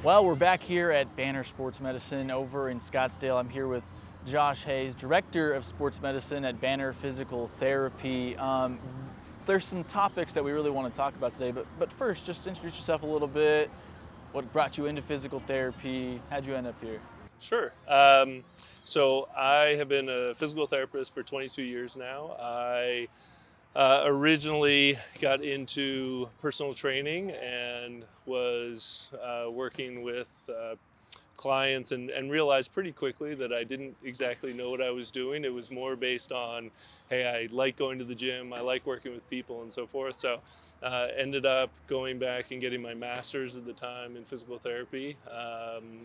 Well, we're back here at Banner Sports Medicine over in Scottsdale. I'm here with Josh Hayes, Director of Sports Medicine at Banner Physical Therapy. There's some topics that we really want to talk about today, but first, just introduce yourself a little bit. What brought you into physical therapy? How'd you end up here? Sure. So I have been a physical therapist for 22 years now. I originally got into personal training and was working with clients and realized pretty quickly that I didn't exactly know what I was doing. It was more based on, hey, I like going to the gym, I like working with people and so forth. So ended up going back and getting my master's at the time in physical therapy.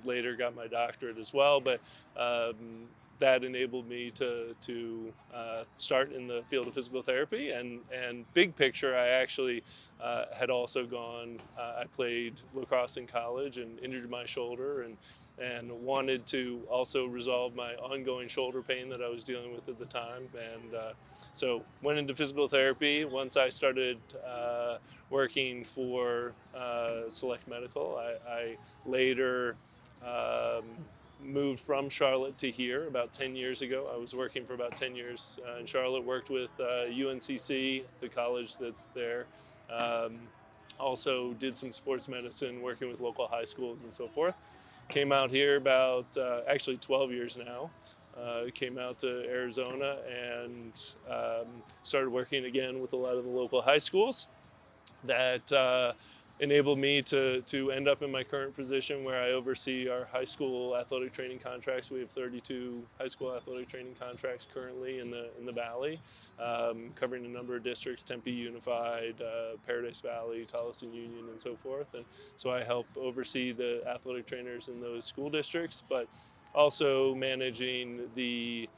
Later got my doctorate as well, but that enabled me to start in the field of physical therapy. And big picture, I actually had also gone. I played lacrosse in college and injured my shoulder, and wanted to also resolve my ongoing shoulder pain that I was dealing with at the time. And so went into physical therapy. Once I started working for Select Medical, I later um, moved from Charlotte to here about 10 years ago. I was working for about 10 years in Charlotte, worked with UNCC, the college that's there. Um, Also did some sports medicine, working with local high schools and so forth. Came out here about actually 12 years now. Came out to Arizona and started working again with a lot of the local high schools. That enabled me to end up in my current position where I oversee our high school athletic training contracts. We have 32 high school athletic training contracts currently in the Valley, covering a number of districts: Tempe Unified, Paradise Valley, Tolleson Union, and so forth. And so I help oversee the athletic trainers in those school districts, but also managing the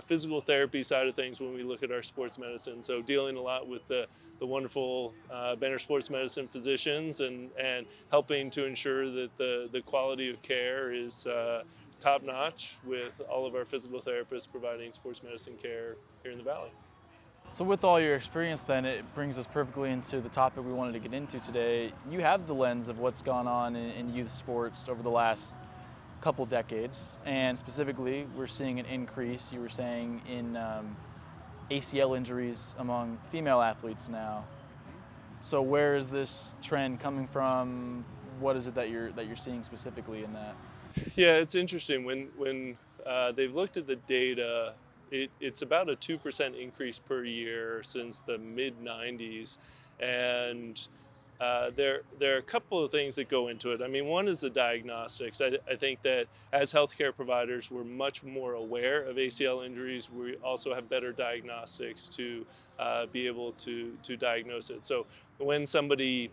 physical therapy side of things when we look at our sports medicine. So dealing a lot with the wonderful Banner Sports Medicine physicians, and helping to ensure that the quality of care is top notch with all of our physical therapists providing sports medicine care here in the Valley. So, with all your experience, then it brings us perfectly into the topic we wanted to get into today. You have the lens of what's gone on in youth sports over the last couple decades, and specifically, we're seeing an increase. You were saying in ACL injuries among female athletes now. So where is this trend coming from? What is it that you're seeing specifically in that? Yeah, it's interesting when they've looked at the data. It's about a 2% increase per year since the mid 90s, and there are a couple of things that go into it. I mean, one is the diagnostics. I think that as healthcare providers, we're much more aware of ACL injuries. We also have better diagnostics to be able to diagnose it. So when somebody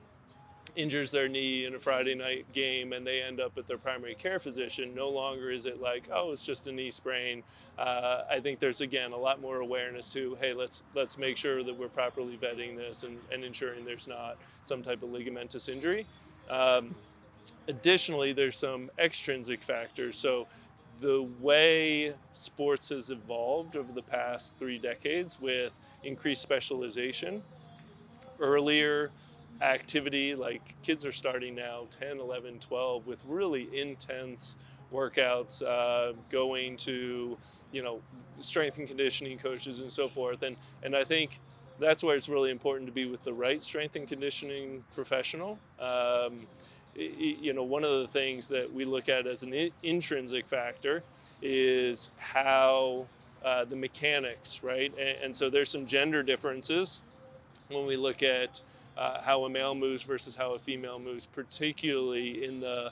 injures their knee in a Friday night game and they end up at their primary care physician, no longer is it like, oh, it's just a knee sprain. I think there's, again, a lot more awareness to, hey, let's make sure that we're properly vetting this and ensuring there's not some type of ligamentous injury. Um, Additionally, there's some extrinsic factors. So the way sports has evolved over the past 3 decades with increased specialization, earlier activity, like kids are starting now 10, 11, 12 with really intense workouts, going to, you know, strength and conditioning coaches and so forth. And I think that's where it's really important to be with the right strength and conditioning professional. One of the things that we look at as an intrinsic factor is how the mechanics, right? And so there's some gender differences when we look at how a male moves versus how a female moves, particularly in the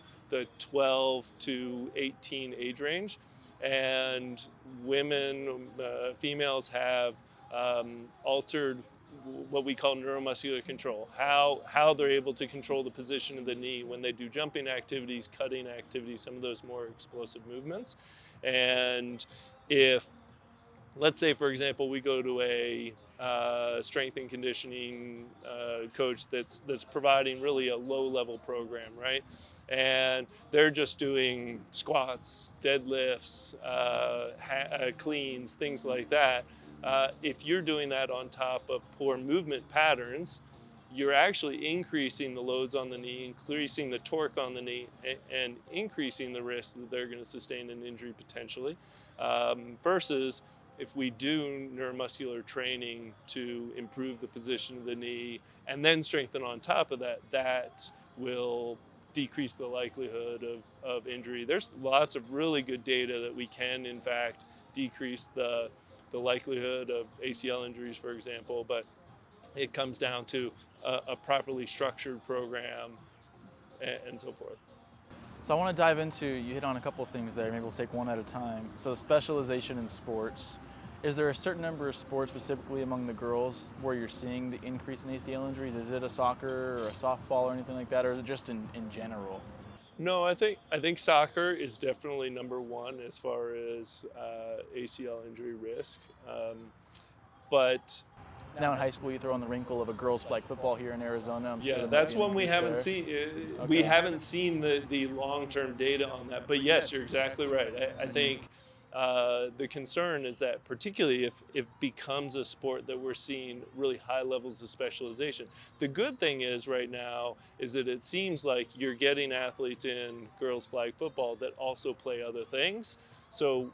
12 to 18 age range. And women, females have altered what we call neuromuscular control, how they're able to control the position of the knee when they do jumping activities, cutting activities, some of those more explosive movements. And if, let's say, for example, we go to a strength and conditioning coach that's providing really a low level program, right? And they're just doing squats, deadlifts, cleans, things like that. If you're doing that on top of poor movement patterns, you're actually increasing the loads on the knee, increasing the torque on the knee, and increasing the risk that they're going to sustain an injury potentially, versus if we do neuromuscular training to improve the position of the knee and then strengthen on top of that, that will decrease the likelihood of injury. There's lots of really good data that we can, in fact, decrease the likelihood of ACL injuries, for example, but it comes down to a properly structured program and so forth. So I want to dive into, you hit on a couple of things there, maybe we'll take one at a time. So specialization in sports. Is there a certain number of sports, specifically among the girls, where you're seeing the increase in ACL injuries? Is it a soccer or a softball or anything like that, or is it just in general? No, I think soccer is definitely number one as far as ACL injury risk. But Now in high school, you throw in the wrinkle of a girls' flag football here in Arizona. I'm sure yeah, there might that's be an one we increase haven't there. seen. We Okay. haven't seen the long-term data on that. But yes, you're exactly right. I think the concern is that particularly if it becomes a sport that we're seeing really high levels of specialization. The good thing is right now is that it seems like you're getting athletes in girls flag football that also play other things. So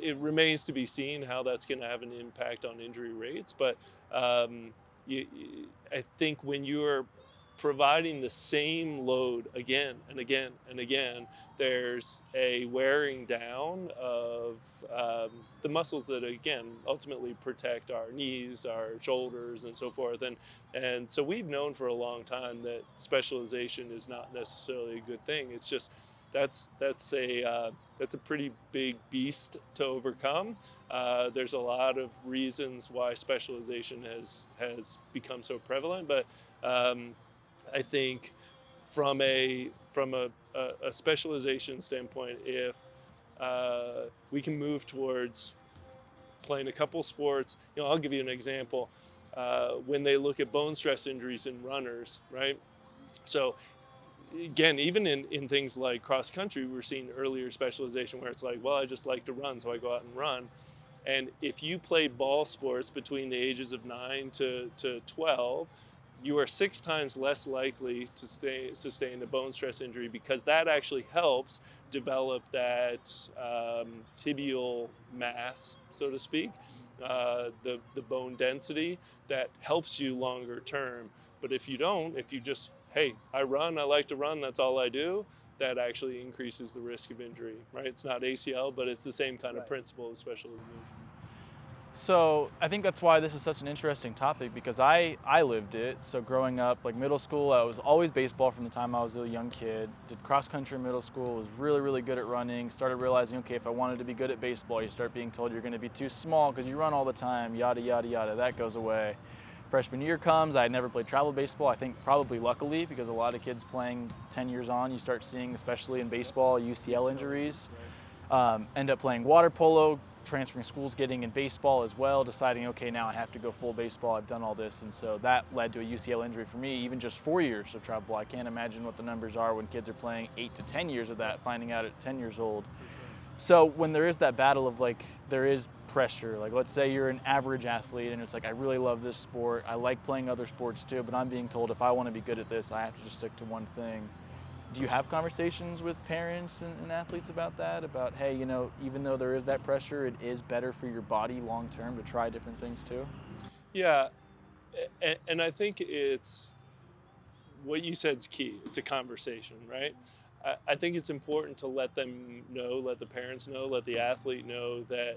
it remains to be seen how that's going to have an impact on injury rates. But I think when you're providing the same load again and again and again, there's a wearing down of the muscles that, again, ultimately protect our knees, our shoulders, and so forth. And so we've known for a long time that specialization is not necessarily a good thing. It's just that's a pretty big beast to overcome. There's a lot of reasons why specialization has become so prevalent, but I think from a specialization standpoint, if we can move towards playing a couple sports, I'll give you an example. When they look at bone stress injuries in runners, right? So again, even in things like cross country, we're seeing earlier specialization where it's like, well, I just like to run, so I go out and run. And if you play ball sports between the ages of 9 to 12, you are 6 times less likely to sustain a bone stress injury, because that actually helps develop that tibial mass, so to speak, the bone density that helps you longer term. But if you don't, if you just, hey, I run, I like to run, that's all I do, that actually increases the risk of injury, right? It's not ACL, but it's the same kind of principle of specialization. So I think that's why this is such an interesting topic, because I lived it. So growing up, like middle school, I was always baseball from the time I was a young kid. Did cross country in middle school, was really, really good at running. Started realizing, okay, if I wanted to be good at baseball, you start being told you're going to be too small because you run all the time, yada, yada, yada. That goes away. Freshman year comes, I had never played travel baseball. I think probably luckily, because a lot of kids playing 10 years on, you start seeing, especially in baseball, UCL injuries. End up playing water polo, transferring schools, getting in baseball as well, deciding, okay, now I have to go full baseball. I've done all this. And so that led to a UCL injury for me, even just 4 years of travel ball. I can't imagine what the numbers are when kids are playing 8 to 10 years of that, finding out at 10 years old. So when there is that battle of like, there is pressure, like let's say you're an average athlete and it's like, I really love this sport. I like playing other sports too, but I'm being told if I want to be good at this, I have to just stick to one thing. Do you have conversations with parents and athletes about that? About, hey, even though there is that pressure, it is better for your body long term to try different things too? Yeah, and I think it's what you said is key. It's a conversation, right? I think it's important to let them know, let the parents know, let the athlete know that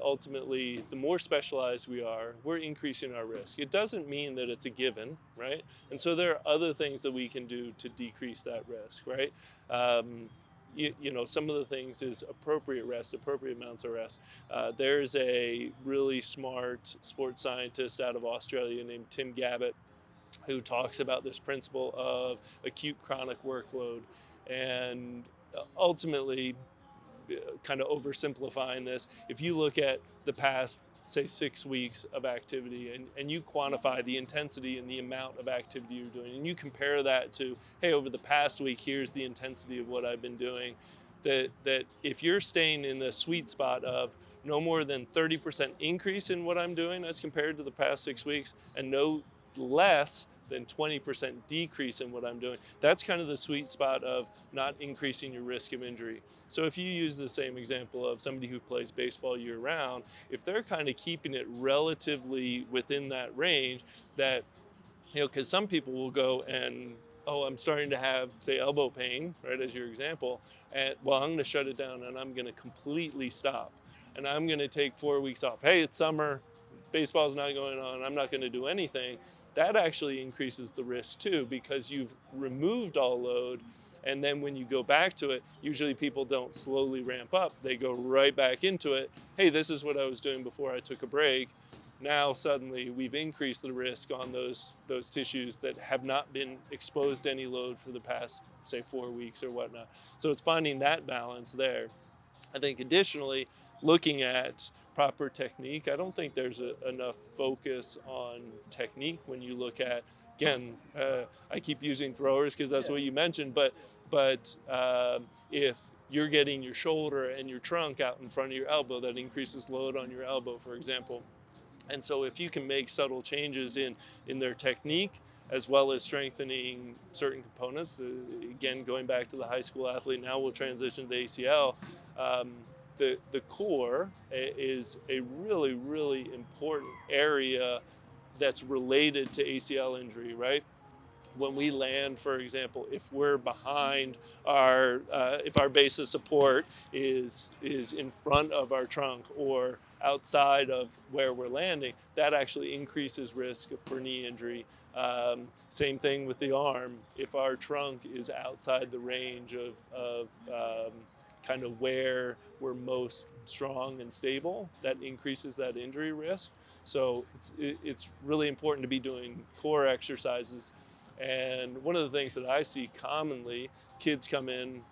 ultimately, the more specialized we are, we're increasing our risk. It doesn't mean that it's a given, right? And so there are other things that we can do to decrease that risk, right? Some of the things is appropriate rest, appropriate amounts of rest. There's a really smart sports scientist out of Australia named Tim Gabbett, who talks about this principle of acute chronic workload. And ultimately, kind of oversimplifying this, if you look at the past, say, 6 weeks of activity, and you quantify the intensity and the amount of activity you're doing, and you compare that to, hey, over the past week, here's the intensity of what I've been doing, that if you're staying in the sweet spot of no more than 30% increase in what I'm doing as compared to the past 6 weeks, and no less than 20% decrease in what I'm doing. That's kind of the sweet spot of not increasing your risk of injury. So if you use the same example of somebody who plays baseball year round, if they're kind of keeping it relatively within that range, that, because some people will go and, oh, I'm starting to have, say, elbow pain, right, as your example, and well, I'm going to shut it down and I'm going to completely stop. And I'm going to take 4 weeks off. Hey, it's summer, baseball's not going on, I'm not going to do anything. That actually increases the risk too, because you've removed all load. And then when you go back to it, usually people don't slowly ramp up. They go right back into it. Hey, this is what I was doing before I took a break. Now suddenly we've increased the risk on those tissues that have not been exposed to any load for the past, say, 4 weeks or whatnot. So it's finding that balance there. I think additionally, looking at proper technique, I don't think there's enough focus on technique when you look at, again, I keep using throwers because that's what you mentioned, but if you're getting your shoulder and your trunk out in front of your elbow, that increases load on your elbow, for example. And so if you can make subtle changes in their technique, as well as strengthening certain components, again, going back to the high school athlete, now we'll transition to ACL. Um, the core is a really, really important area that's related to ACL injury, right? When we land, for example, if we're behind if our base of support is in front of our trunk or outside of where we're landing, that actually increases risk for knee injury. Same thing with the arm. If our trunk is outside the range of kind of where we're most strong and stable, that increases that injury risk. So it's really important to be doing core exercises. And one of the things that I see commonly, kids come in,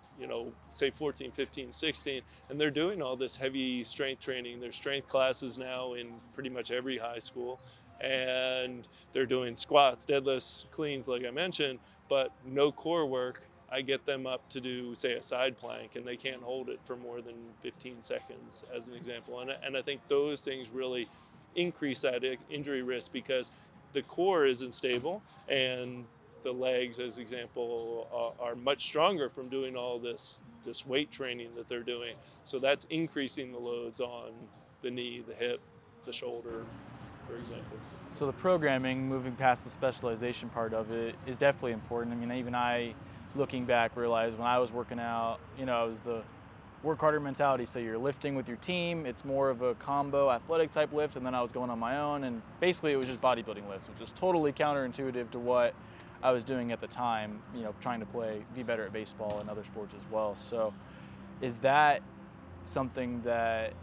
say 14, 15, 16, and they're doing all this heavy strength training. There's strength classes now in pretty much every high school. And they're doing squats, deadlifts, cleans, like I mentioned, but no core work. I get them up to do, say, a side plank, and they can't hold it for more than 15 seconds, as an example. And I think those things really increase that injury risk because the core isn't stable, and the legs, as example, are much stronger from doing all this weight training that they're doing. So that's increasing the loads on the knee, the hip, the shoulder, for example. So the programming, moving past the specialization part of it, is definitely important. I mean, even I, looking back, realized when I was working out, it was the work harder mentality. So you're lifting with your team. It's more of a combo athletic type lift, and then I was going on my own, and basically it was just bodybuilding lifts, which is totally counterintuitive to what I was doing at the time. Trying to be better at baseball and other sports as well. So, is that something that,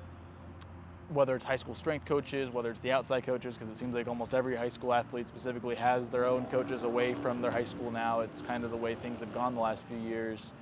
whether it's high school strength coaches, whether it's the outside coaches, because it seems like almost every high school athlete specifically has their own coaches away from their high school now. It's kind of the way things have gone the last few years.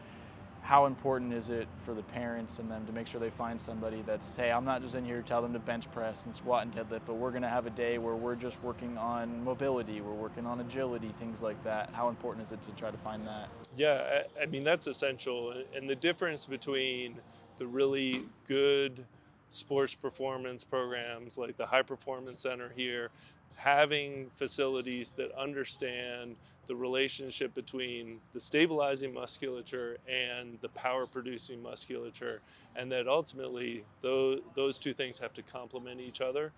How important is it for the parents and them to make sure they find somebody that's, hey, I'm not just in here to tell them to bench press and squat and deadlift, but we're going to have a day where we're just working on mobility, we're working on agility, things like that. How important is it to try to find that? Yeah, I mean, that's essential. And the difference between the really good sports performance programs like the High Performance Center here, having facilities that understand the relationship between the stabilizing musculature and the power producing musculature, and that ultimately those two things have to complement each other.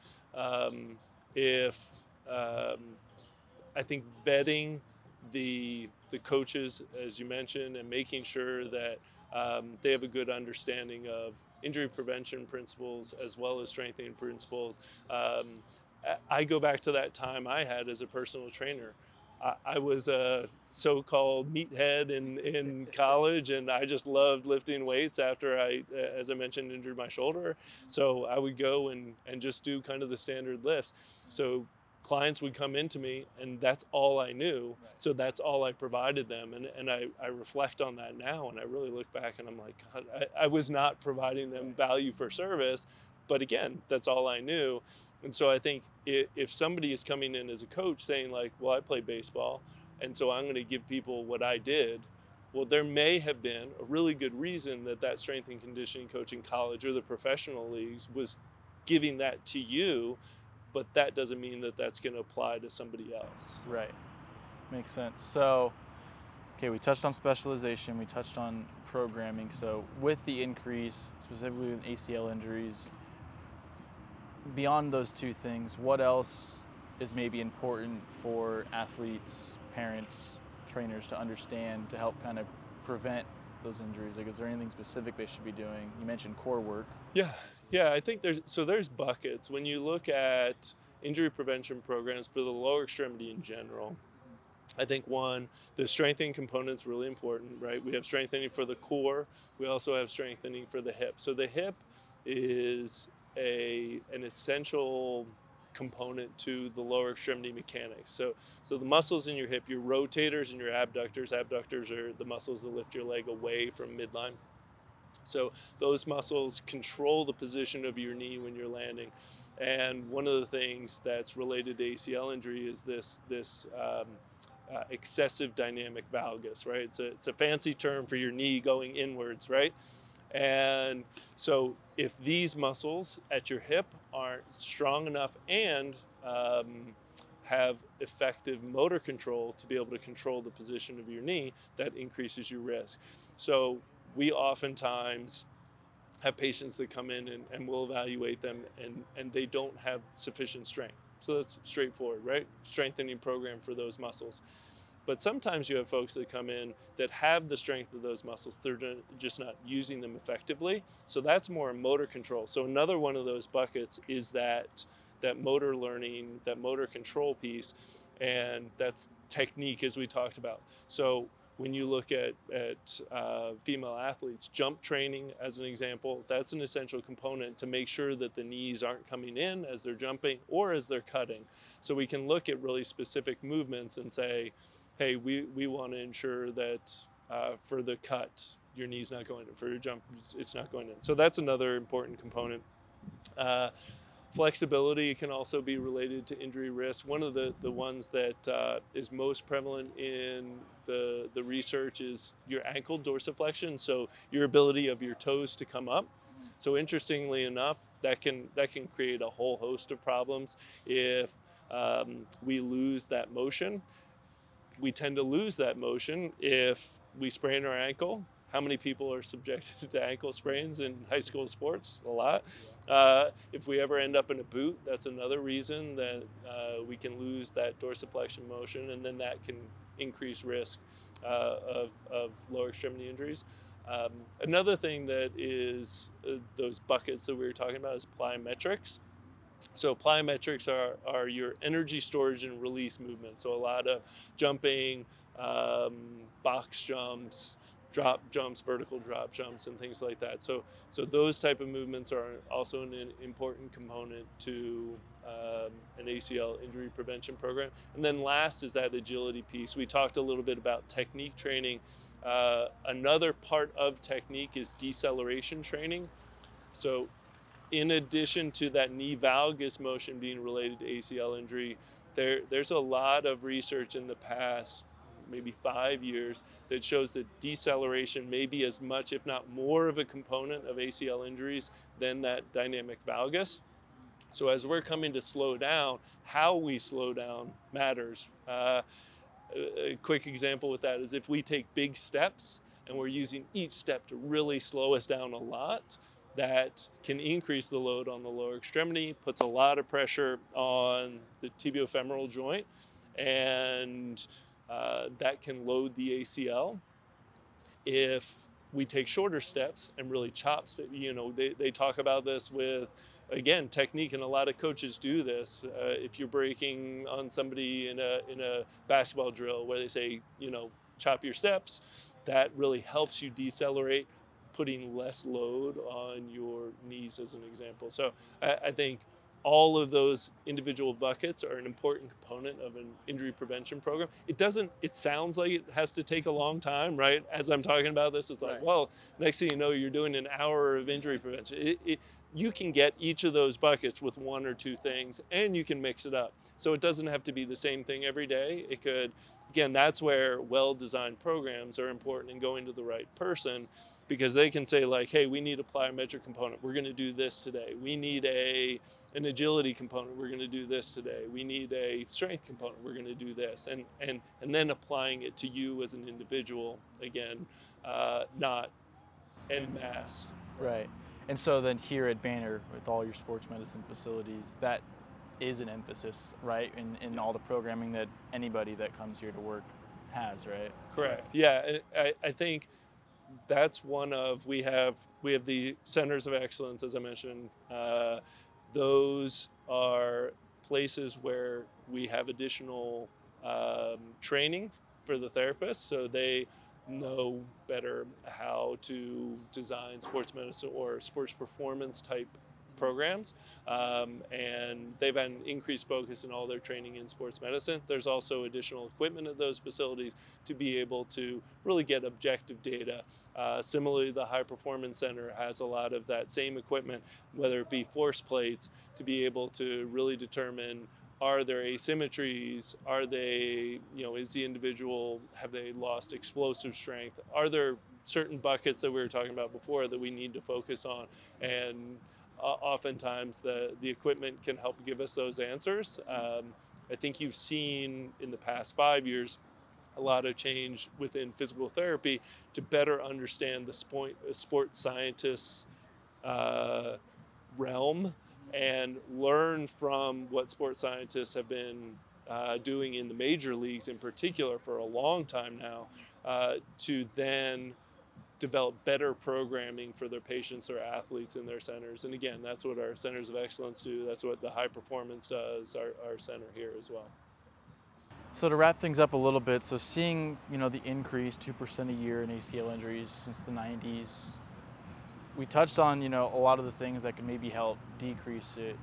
If I think vetting the coaches, as you mentioned, and making sure that they have a good understanding of injury prevention principles as well as strengthening principles. I go back to that time I had as a personal trainer. I was a so-called meathead in college, and I just loved lifting weights after I, as I mentioned, injured my shoulder. So I would go and just do kind of the standard lifts. So clients would come into me, and that's all I knew. So that's all I provided them. And I reflect on that now, and I really look back and I'm like, God, I was not providing them value for service. But again, that's all I knew. And so I think if somebody is coming in as a coach saying like, well, I play baseball, and so I'm going to give people what I did, well, there may have been a really good reason that strength and conditioning coach in college or the professional leagues was giving that to you, but that doesn't mean that that's going to apply to somebody else. Right. Makes sense. So, okay, we touched on specialization, we touched on programming. So, with the increase, specifically with ACL injuries, beyond those two things, what else is maybe important for athletes, parents, trainers to understand to help kind of prevent those injuries? Like, is there anything specific they should be doing? You mentioned core work. Yeah, yeah. I think there's buckets when you look at injury prevention programs for the lower extremity in general. I think one, the strengthening component is really important, right? We have strengthening for the core. We also have strengthening for the hip. So the hip is an essential component to the lower extremity mechanics. So the muscles in your hip, your rotators and your abductors. Abductors are the muscles that lift your leg away from midline. So those muscles control the position of your knee when you're landing. And one of the things that's related to ACL injury is this excessive dynamic valgus, right? It's a fancy term for your knee going inwards, right? And so if these muscles at your hip aren't strong enough and have effective motor control to be able to control the position of your knee, that increases your risk. So we oftentimes have patients that come in and we'll evaluate them and they don't have sufficient strength. So that's straightforward, right? Strengthening program for those muscles. But sometimes you have folks that come in that have the strength of those muscles, they're just not using them effectively. So that's more motor control. So another one of those buckets is that motor learning, that motor control piece, and that's technique as we talked about. So when you look at female athletes, jump training as an example, that's an essential component to make sure that the knees aren't coming in as they're jumping or as they're cutting. So we can look at really specific movements and say, hey, we want to ensure that for the cut, your knee's not going in. For your jump, it's not going in. So that's another important component. Uh, Flexibility can also be related to injury risk. One of the ones that is most prevalent in the research is your ankle dorsiflexion, so your ability of your toes to come up. So interestingly enough, that can create a whole host of problems if we lose that motion. We tend to lose that motion if we sprain our ankle. How many people are subjected to ankle sprains in high school sports? A lot. If we ever end up in a boot, that's another reason that we can lose that dorsiflexion motion, and then that can increase risk of lower extremity injuries. Another thing that is those buckets that we were talking about is plyometrics. So plyometrics are your energy storage and release movements. So a lot of jumping, box jumps, drop jumps, vertical drop jumps, and things like that. So those type of movements are also an important component to an ACL injury prevention program. And then last is that agility piece. We talked a little bit about technique training. Another part of technique is deceleration training. So in addition to that knee valgus motion being related to ACL injury, there's a lot of research in the past, maybe 5 years, that shows that deceleration may be as much, if not more, of a component of ACL injuries than that dynamic valgus. So as we're coming to slow down, how we slow down matters. A quick example with that is if we take big steps and we're using each step to really slow us down a lot, that can increase the load on the lower extremity, puts a lot of pressure on the tibiofemoral joint, and that can load the ACL. If we take shorter steps and really chop, they talk about this with, again, technique, and a lot of coaches do this. If you're breaking on somebody in a basketball drill where they say, chop your steps, that really helps you decelerate, putting less load on your knees as an example. So I think all of those individual buckets are an important component of an injury prevention program. It sounds like it has to take a long time, right? As I'm talking about this, it's like, Right. well, next thing you know, you're doing an hour of injury prevention. You can get each of those buckets with one or two things, and you can mix it up. So it doesn't have to be the same thing every day. It could, again, that's where well-designed programs are important in going to the right person, because they can say like, hey, we need a plyometric component. We're going to do this today. We need an agility component, we're going to do this today. We need a strength component, we're going to do this. And then applying it to you as an individual, again, not en masse. Right. And so then here at Banner, with all your sports medicine facilities, that is an emphasis, right, in all the programming that anybody that comes here to work has, right? Correct. Yeah, I think that's one of we have the centers of excellence, as I mentioned. Those are places where we have additional training for the therapists, so they know better how to design sports medicine or sports performance type programs, and they've had an increased focus in all their training in sports medicine. There's also additional equipment at those facilities to be able to really get objective data. Similarly, the High Performance Center has a lot of that same equipment, whether it be force plates, to be able to really determine, are there asymmetries? Are they, is the individual, have they lost explosive strength? Are there certain buckets that we were talking about before that we need to focus on? And oftentimes the equipment can help give us those answers. I think you've seen in the past 5 years a lot of change within physical therapy to better understand the sports scientists uh, realm and learn from what sports scientists have been doing in the major leagues in particular for a long time now, to then develop better programming for their patients or athletes in their centers. And again, that's what our centers of excellence do. That's what the high performance does, our center here as well. So to wrap things up a little bit, so seeing, the increase 2% a year in ACL injuries since the 90s, we touched on, a lot of the things that can maybe help decrease it.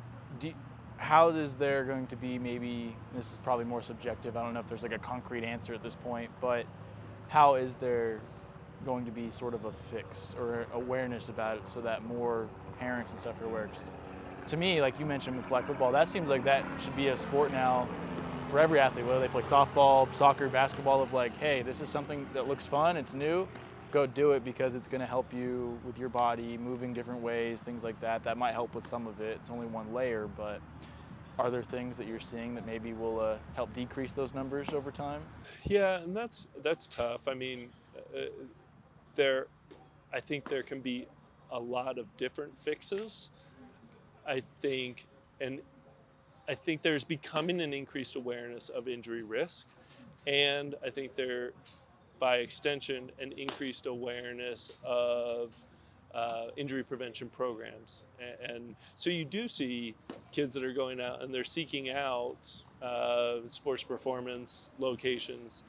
How is there going to be, maybe, this is probably more subjective, I don't know if there's like a concrete answer at this point, but how is there going to be sort of a fix or awareness about it so that more parents and stuff are aware? 'Cause to me, like you mentioned with flag football, that seems like that should be a sport now for every athlete, whether they play softball, soccer, basketball, of like, hey, this is something that looks fun, it's new, go do it because it's going to help you with your body, moving different ways, things like that. That might help with some of it. It's only one layer, but are there things that you're seeing that maybe will help decrease those numbers over time? Yeah, and that's tough. I mean, uh, there, I think there can be a lot of different fixes. I think, and I think there's becoming an increased awareness of injury risk, and I think there, by extension, an increased awareness of injury prevention programs. And so you do see kids that are going out and they're seeking out sports performance locations.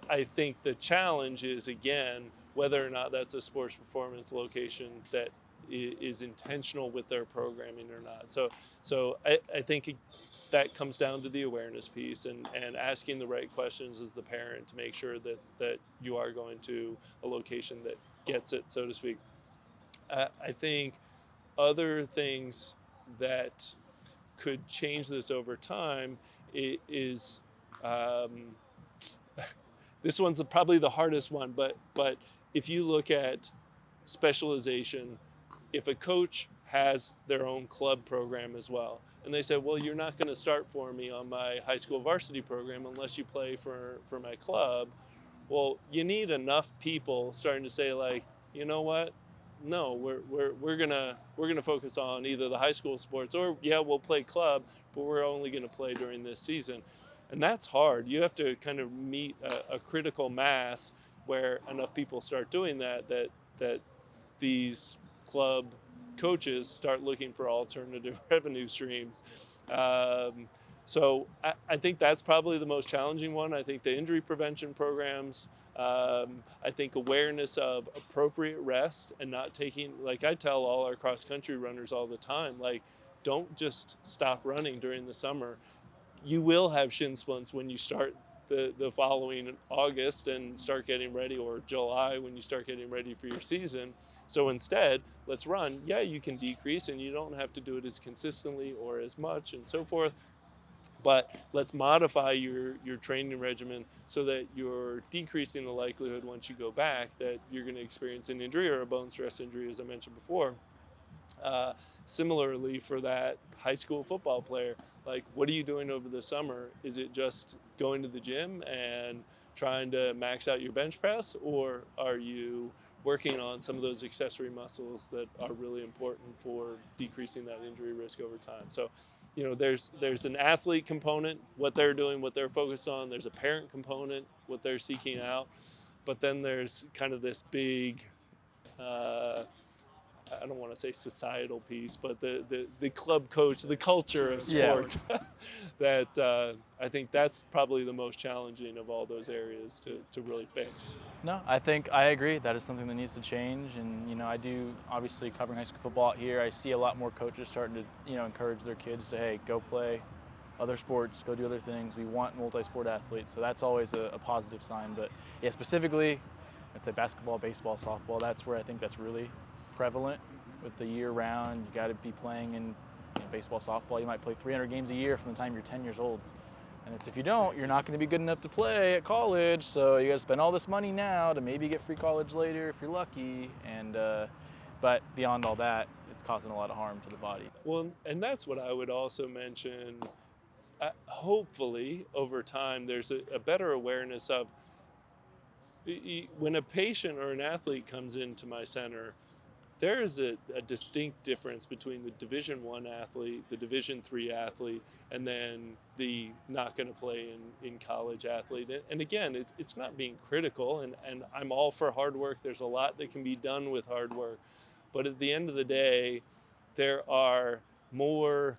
I think the challenge is, again, whether or not that's a sports performance location that is intentional with their programming or not. So I think that comes down to the awareness piece and asking the right questions as the parent to make sure that you are going to a location that gets it, so to speak. I think other things that could change this over time is, um, this one's probably the hardest one, but if you look at specialization, if a coach has their own club program as well, and they say, well, you're not going to start for me on my high school varsity program unless you play for my club. Well, you need enough people starting to say, like, you know what? No, we're gonna focus on either the high school sports, or yeah, we'll play club, but we're only gonna play during this season. And that's hard. You have to kind of meet a critical mass where enough people start doing that these club coaches start looking for alternative revenue streams. Um, so I think that's probably the most challenging one. I think the injury prevention programs, I think awareness of appropriate rest and not taking, like I tell all our cross country runners all the time, like, don't just stop running during the summer. You will have shin splints when you start the following August and start getting ready, or July when you start getting ready for your season. So instead, let's run. Yeah, you can decrease and you don't have to do it as consistently or as much and so forth, but let's modify your training regimen so that you're decreasing the likelihood once you go back that you're going to experience an injury or a bone stress injury, as I mentioned before. Similarly, for that high school football player, like, what are you doing over the summer? Is it just going to the gym and trying to max out your bench press, or are you working on some of those accessory muscles that are really important for decreasing that injury risk over time? So, there's an athlete component, what they're doing, what they're focused on. There's a parent component, what they're seeking out. But then there's kind of this big, uh, I don't want to say societal piece, but the club coach, the culture of Yeah. sport, that I think that's probably the most challenging of all those areas to really fix. No, I think I agree. That is something that needs to change. And, I do, obviously, covering high school football out here, I see a lot more coaches starting to, encourage their kids to, hey, go play other sports, go do other things. We want multi-sport athletes. So that's always a positive sign. But, yeah, specifically, I'd say basketball, baseball, softball, that's where I think that's really prevalent with the year round. You got to be playing in baseball, softball. You might play 300 games a year from the time you're 10 years old. And it's, if you don't, you're not going to be good enough to play at college. So you got to spend all this money now to maybe get free college later if you're lucky. And but beyond all that, it's causing a lot of harm to the body. Well, and that's what I would also mention. Hopefully, over time, there's a better awareness of when a patient or an athlete comes into my center, there is a distinct difference between the Division I athlete, the Division III athlete, and then the not going to play in college athlete. And again, it's not being critical, and I'm all for hard work. There's a lot that can be done with hard work. But at the end of the day, there are more,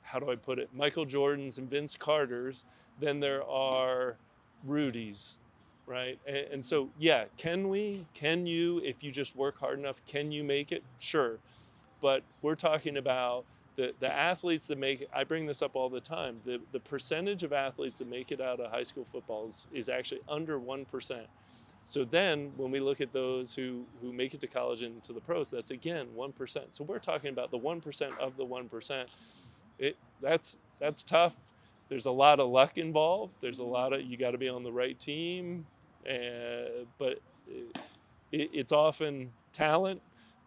how do I put it, Michael Jordans and Vince Carters than there are Rudies. Right. And so, yeah, can you, if you just work hard enough, can you make it? Sure. But we're talking about the athletes that make it. I bring this up all the time. The percentage of athletes that make it out of high school football is actually under 1%. So then when we look at those who make it to college and to the pros, that's again 1%. So we're talking about the 1% of the 1%. That's tough. There's a lot of luck involved. There's a lot of, you got to be on the right team. But it's often talent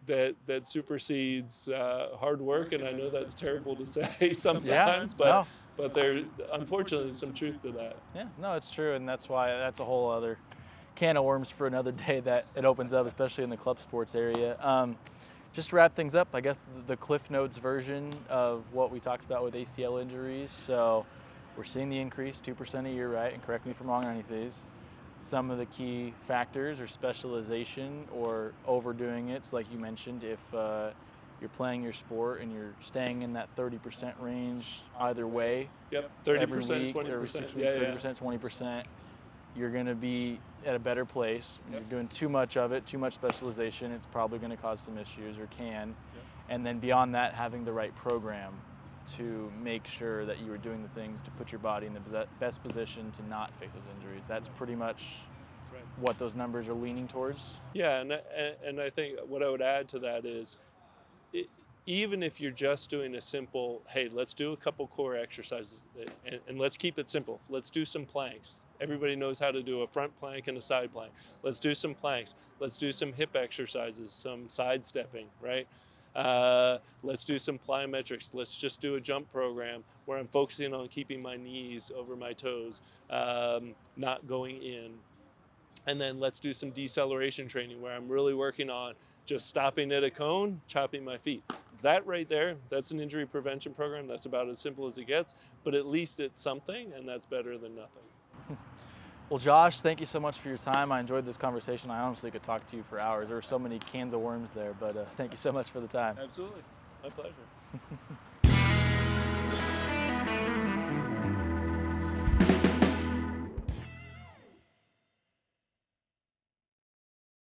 that supersedes hard work, and I know that's terrible to say sometimes, Yeah, but there's unfortunately some truth to that. Yeah, no, it's true, and that's why that's a whole other can of worms for another day that it opens up, especially in the club sports area. Just to wrap things up, I guess the Cliff Notes version of what we talked about with ACL injuries. So we're seeing the increase, 2% a year, right? And correct me if I'm wrong on any of these. Some of the key factors are specialization or overdoing it. So like you mentioned, if you're playing your sport and you're staying in that 30% range either way, Yep, 30%, every week, 20%, every 6 weeks, yeah, 30%, 20%, you're going to be at a better place. When you're doing too much of it, too much specialization, it's probably going to cause some issues, or can. Yep. And then beyond that, having the right program to make sure that you are doing the things to put your body in the best position to not face those injuries. That's pretty much Right. what those numbers are leaning towards. Yeah, and I think what I would add to that is, even if you're just doing a simple, hey, let's do a couple core exercises, and let's keep it simple. Let's do some planks. Everybody knows how to do a front plank and a side plank. Let's do some planks. Let's do some hip exercises, some sidestepping, right? Let's do some plyometrics. Let's just do a jump program where I'm focusing on keeping my knees over my toes, not going in. And then let's do some deceleration training where I'm really working on just stopping at a cone, chopping my feet. That right there, that's an injury prevention program. That's about as simple as it gets, but at least it's something, and that's better than nothing. Well, Josh, thank you so much for your time. I enjoyed this conversation. I honestly could talk to you for hours. There were so many cans of worms there, but thank you so much for the time. Absolutely. My pleasure.